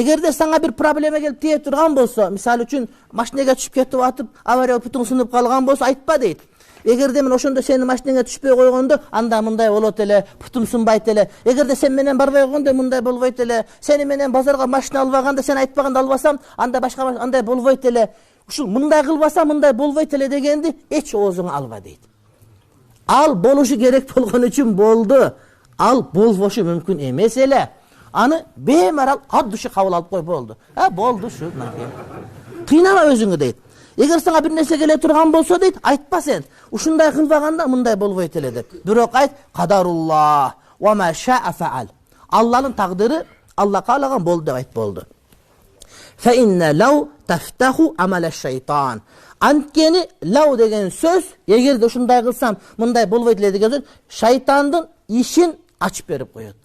Эгерде саңа бир проблема келип тие турган болсо, мисалы үчүн машинеге түшүп кетип атып, авария путуң сынып калган болсо айтпа дейт. Эгерде мен ошондо сени машинеңе түшпөй койгондо, анда мындай болот эле, путум сынбайт эле. Эгерде сен менен барбай койгондо мындай болбойт эле. Сени менен базарга машина албаганда, сен айтпаганда албасам, анда башка андай болбойт эле. Ушул мындай кылбасам мындай болбойт эле дегенди эч оозуңа алба дейт. Ал болушу керек болгон үчүн болду. Ал болбошу мүмкүн эмес эле. Аны бемарал ат душы кабыл алып кой болду. Болду ушу. Кыйнама өзүңү дейт. Эгер сага бир нерсе келе турган болсо дейт, айтпа сен. Ушундай кылбаганда мындай болбойт эле деп. Бирок айт, кадарулла ва ма шаа фаал. Алланын тагдыры, Алла каалаган болду деп айт болду. Фа инна лау тафтаху амала шайтан. Анткени лау деген сөз, эгерде ушундай кылсам, мындай болбойт эле деген сөз, шайтандын ишин ачып берип коет.